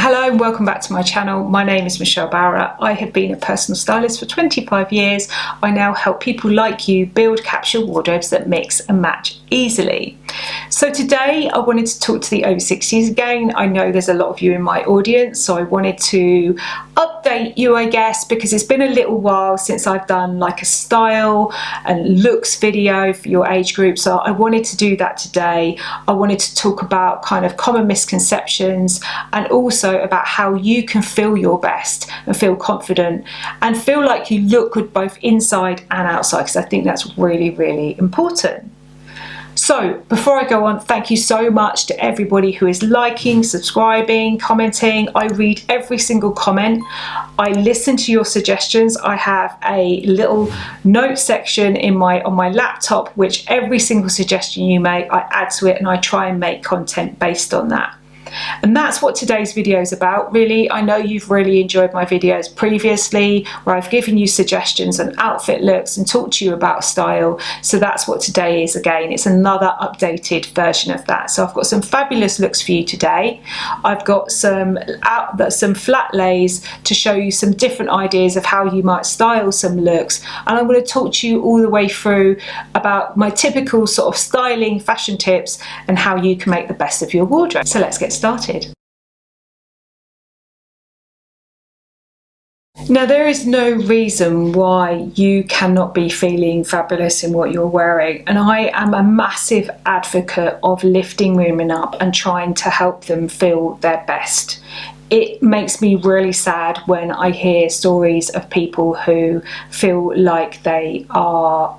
Hello and welcome back to my channel. My name is Michelle Barra. I have been a personal stylist for 25 years. I now help people like you build capsule wardrobes that mix and match easily. So today I wanted to talk to the over 60s again. I know there's a lot of you in my audience, so I wanted to update you, I guess, because it's been a little while since I've done like a style and looks video for your age group. So I wanted to do that today. I wanted to talk about kind of common misconceptions and also about how you can feel your best and feel confident and feel like you look good both inside and outside, because I think that's really, really important. So before I go on, thank you so much to everybody who is liking, subscribing, commenting. I read every single comment. I listen to your suggestions. I have a little note section on my laptop, which every single suggestion you make, I add to it and I try and make content based on that. And that's what today's video is about, really. I know you've really enjoyed my videos previously where I've given you suggestions and outfit looks and talked to you about style. So that's what today is again. It's another updated version of that. So I've got some fabulous looks for you today. I've got some flat lays to show you some different ideas of how you might style some looks. And I'm going to talk to you all the way through about my typical sort of styling fashion tips and how you can make the best of your wardrobe. So let's get started. Now, there is no reason why you cannot be feeling fabulous in what you're wearing, and I am a massive advocate of lifting women up and trying to help them feel their best. It makes me really sad when I hear stories of people who feel like they are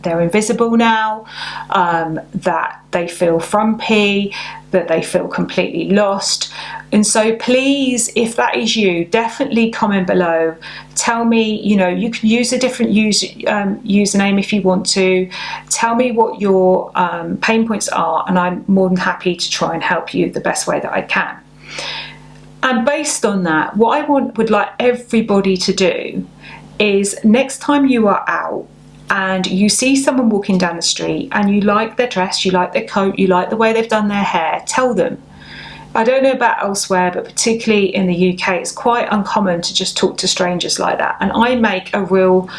they're invisible now, that they feel frumpy, that they feel completely lost. And so please, if that is you, definitely comment below. Tell me, you know, you can use a different username if you want to. Tell me what your pain points are, and I'm more than happy to try and help you the best way that I can. And based on that, what I would like everybody to do is next time you are out and you see someone walking down the street and you like their dress, you like their coat, you like the way they've done their hair, tell them. I don't know about elsewhere, but particularly in the UK, it's quite uncommon to just talk to strangers like that. And I make a real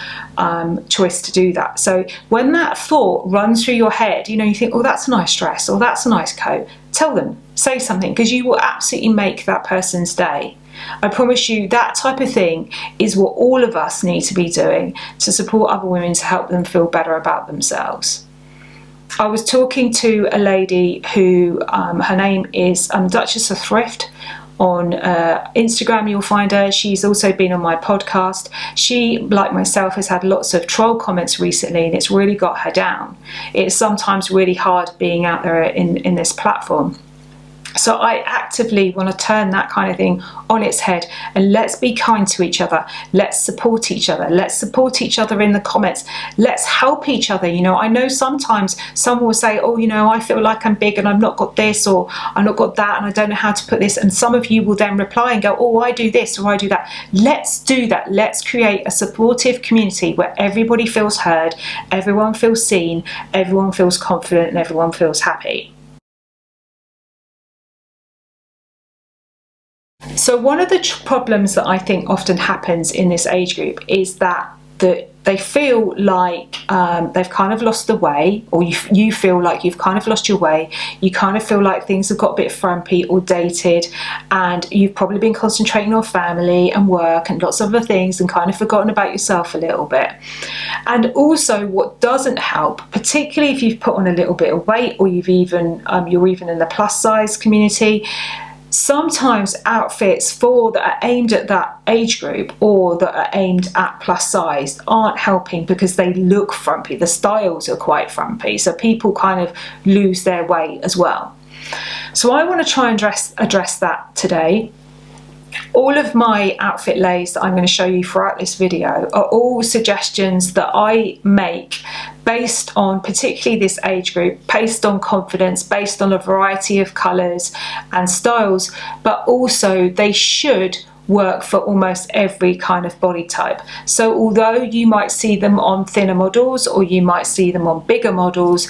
choice to do that. So when that thought runs through your head, you know, you think, oh, that's a nice dress or that's a nice coat, tell them, say something, because you will absolutely make that person's day. I promise you that type of thing is what all of us need to be doing to support other women, to help them feel better about themselves. I was talking to a lady who, her name is Duchess of Thrift. On Instagram you'll find her. She's also been on my podcast. She, like myself, has had lots of troll comments recently and it's really got her down. It's sometimes really hard being out there in this platform. So I actively want to turn that kind of thing on its head, and let's be kind to each other. Let's support each other. Let's support each other in the comments. Let's help each other. You know, I know sometimes someone will say, oh, you know, I feel like I'm big and I've not got this, or I've not got that, and I don't know how to put this. And some of you will then reply and go, oh, I do this or I do that. Let's do that. Let's create a supportive community where everybody feels heard, everyone feels seen, everyone feels confident, and everyone feels happy. So one of the problems that I think often happens in this age group is that they feel like they've kind of lost the way, or you feel like you've kind of lost your way. You kind of feel like things have got a bit frumpy or dated, and you've probably been concentrating on family and work and lots of other things and kind of forgotten about yourself a little bit. And also what doesn't help, particularly if you've put on a little bit of weight, or you're even in the plus size community, sometimes outfits that are aimed at that age group or that are aimed at plus size aren't helping because they look frumpy. The styles are quite frumpy, so people kind of lose their way as well. So I want to try and address that today. All of my outfit lays that I'm going to show you throughout this video are all suggestions that I make based on particularly this age group, based on confidence, based on a variety of colours and styles, but also they should work for almost every kind of body type. So although you might see them on thinner models or you might see them on bigger models,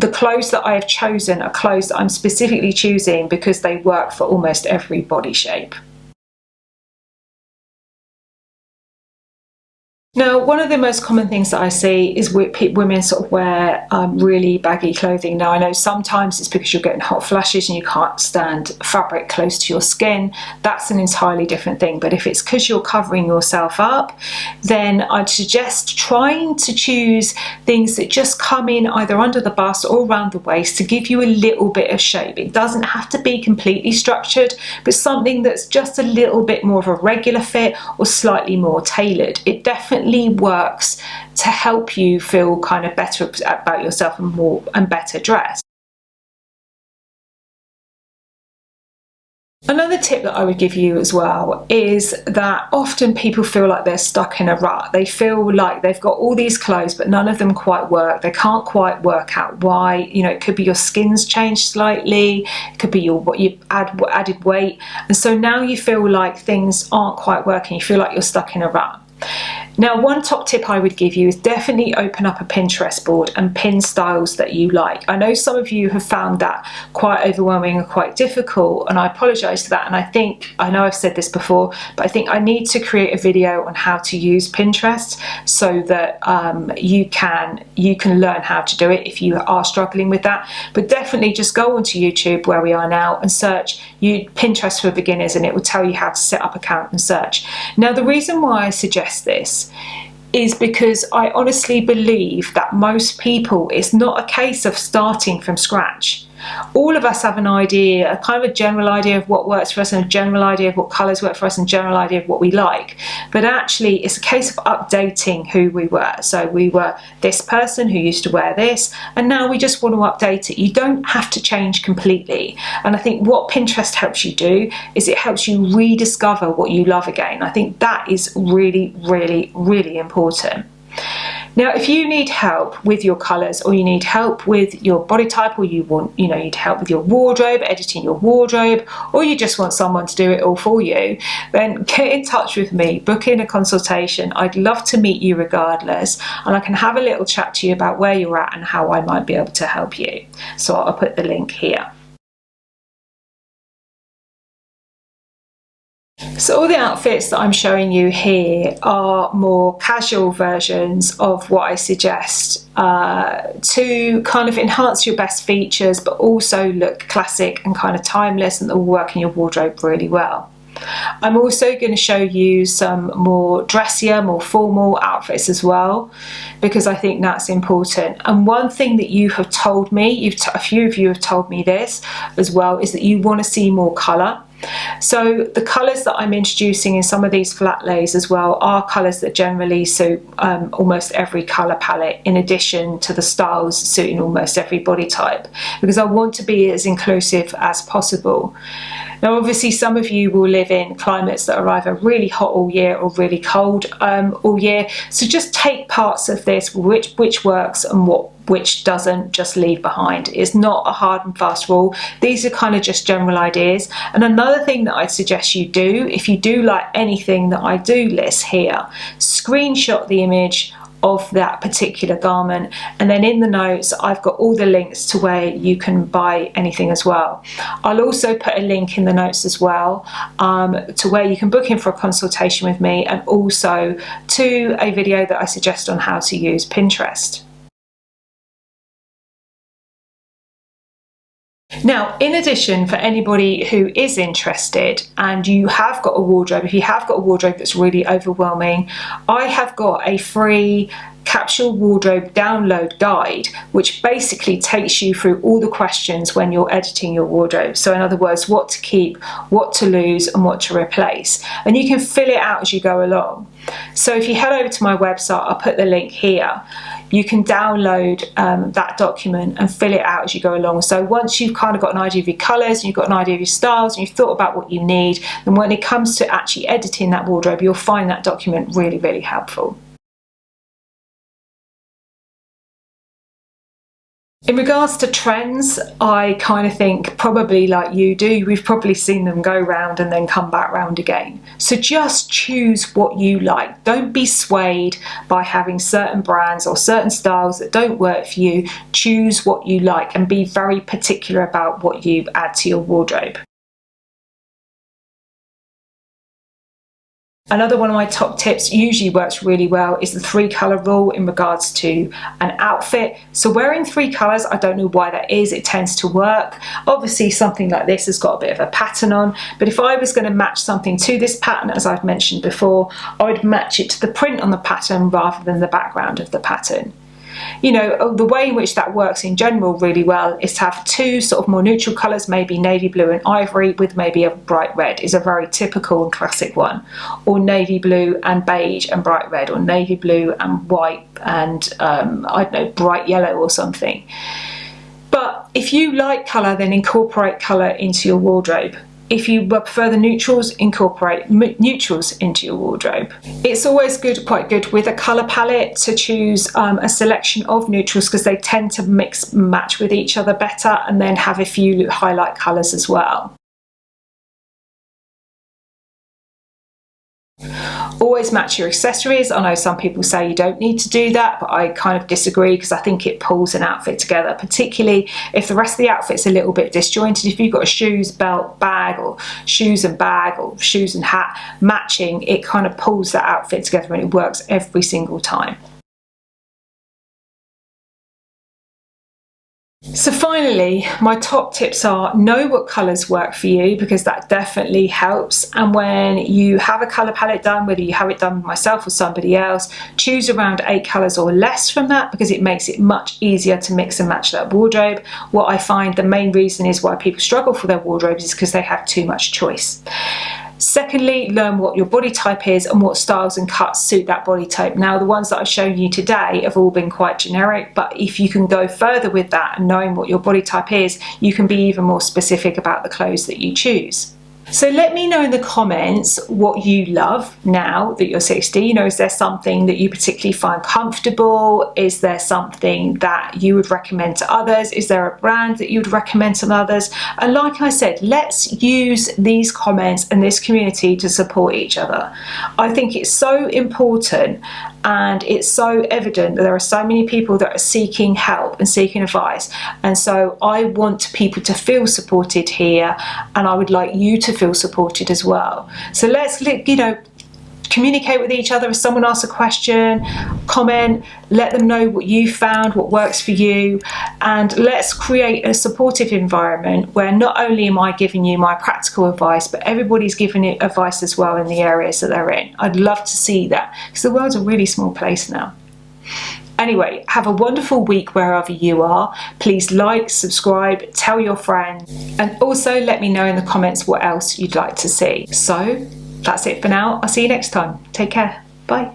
the clothes that I have chosen are clothes that I'm specifically choosing because they work for almost every body shape. Now, one of the most common things that I see is women sort of wear really baggy clothing. Now, I know sometimes it's because you're getting hot flashes and you can't stand fabric close to your skin. That's an entirely different thing. But if it's because you're covering yourself up, then I'd suggest trying to choose things that just come in either under the bust or around the waist to give you a little bit of shape. It doesn't have to be completely structured, but something that's just a little bit more of a regular fit or slightly more tailored. It definitely works to help you feel kind of better about yourself and better dressed. Another tip that I would give you as well is that often people feel like they're stuck in a rut. They feel like they've got all these clothes but none of them quite work. They can't quite work out why. You know, it could be your skin's changed slightly, it could be what you've added weight, and so now you feel like things aren't quite working. You feel like you're stuck in a rut. Now, one top tip I would give you is definitely open up a Pinterest board and pin styles that you like. I know some of you have found that quite overwhelming and quite difficult, and I apologise for that. And I know I've said this before, but I think I need to create a video on how to use Pinterest so that you can learn how to do it if you are struggling with that. But definitely just go onto YouTube, where we are now, and search Pinterest for beginners, and it will tell you how to set up an account and search. Now, the reason why I suggest this is because I honestly believe that most people, it's not a case of starting from scratch. All of us have an idea, a kind of a general idea of what works for us, and a general idea of what colours work for us, and a general idea of what we like. But actually, it's a case of updating who we were. So we were this person who used to wear this, and now we just want to update it. You don't have to change completely. And I think what Pinterest helps you do is it helps you rediscover what you love again. I think that is really, really, really important. Now, if you need help with your colours, or you need help with your body type, or you need help with your wardrobe, editing your wardrobe, or you just want someone to do it all for you, then get in touch with me, book in a consultation. I'd love to meet you regardless, and I can have a little chat to you about where you're at and how I might be able to help you. So I'll put the link here. So all the outfits that I'm showing you here are more casual versions of what I suggest to kind of enhance your best features, but also look classic and kind of timeless, and that will work in your wardrobe really well. I'm also going to show you some more dressier, more formal outfits as well, because I think that's important. And one thing that you have told me, a few of you have told me this as well, is that you want to see more colour. So the colours that I'm introducing in some of these flat lays as well are colours that generally suit almost every colour palette, in addition to the styles suiting almost every body type, because I want to be as inclusive as possible. Now, obviously, some of you will live in climates that are either really hot all year or really cold all year. So just take parts of this, which works and which doesn't, just leave behind. It's not a hard and fast rule. These are kind of just general ideas. And another thing that I'd suggest you do, if you do like anything that I do list here, screenshot the image of that particular garment, and then in the notes I've got all the links to where you can buy anything as well. I'll also put a link in the notes as well to where you can book in for a consultation with me, and also to a video that I suggest on how to use Pinterest. Now, in addition, for anybody who is interested and you have got a wardrobe, if you have got a wardrobe that's really overwhelming, I have got a free Capsule wardrobe download guide, which basically takes you through all the questions when you're editing your wardrobe. So in other words, what to keep, what to lose, and what to replace. And you can fill it out as you go along. So if you head over to my website, I'll put the link here. You can download that document and fill it out as you go along. So once you've kind of got an idea of your colours, and you've got an idea of your styles, and you've thought about what you need, then when it comes to actually editing that wardrobe, you'll find that document really, really helpful. In regards to trends, I kind of think probably like you do, we've probably seen them go round and then come back round again. So just choose what you like. Don't be swayed by having certain brands or certain styles that don't work for you. Choose what you like and be very particular about what you add to your wardrobe. Another one of my top tips, usually works really well, is the 3-colour rule in regards to an outfit. So wearing 3 colours, I don't know why that is, it tends to work. Obviously something like this has got a bit of a pattern on, but if I was going to match something to this pattern, as I've mentioned before, I would match it to the print on the pattern rather than the background of the pattern. You know, the way in which that works in general really well is to have 2 sort of more neutral colours, maybe navy blue and ivory with maybe a bright red is a very typical and classic one, or navy blue and beige and bright red, or navy blue and white and I don't know, bright yellow or something. But if you like colour, then incorporate colour into your wardrobe. If you prefer the neutrals, incorporate neutrals into your wardrobe. It's always quite good with a colour palette to choose a selection of neutrals because they tend to mix and match with each other better, and then have a few highlight colours as well. Always match your accessories. I know some people say you don't need to do that, but I kind of disagree because I think it pulls an outfit together, particularly if the rest of the outfit's a little bit disjointed. If you've got a shoes, belt, bag, or shoes and bag, or shoes and hat matching, it kind of pulls that outfit together and it works every single time. So finally, my top tips are: know what colours work for you, because that definitely helps. And when you have a colour palette done, whether you have it done with myself or somebody else, choose around 8 colours or less from that, because it makes it much easier to mix and match that wardrobe. What I find the main reason is why people struggle for their wardrobes is because they have too much choice. Secondly, learn what your body type is and what styles and cuts suit that body type. Now, the ones that I've shown you today have all been quite generic, but if you can go further with that and knowing what your body type is, you can be even more specific about the clothes that you choose. So let me know in the comments what you love now that you're 60. You know, is there something that you particularly find comfortable? Is there something that you would recommend to others? Is there a brand that you would recommend to others? And like I said, let's use these comments and this community to support each other. I think it's so important, and it's so evident that there are so many people that are seeking help and seeking advice, and so I want people to feel supported here, and I would like you to feel supported as well. So let's, you know, communicate with each other. If someone asks a question, comment, let them know what you found, what works for you, and let's create a supportive environment where not only am I giving you my practical advice, but everybody's giving it advice as well in the areas that they're in. I'd love to see that, because the world's a really small place now. Anyway, have a wonderful week wherever you are. Please like, subscribe, tell your friends, and also let me know in the comments what else you'd like to see. So that's it for now. I'll see you next time. Take care. Bye.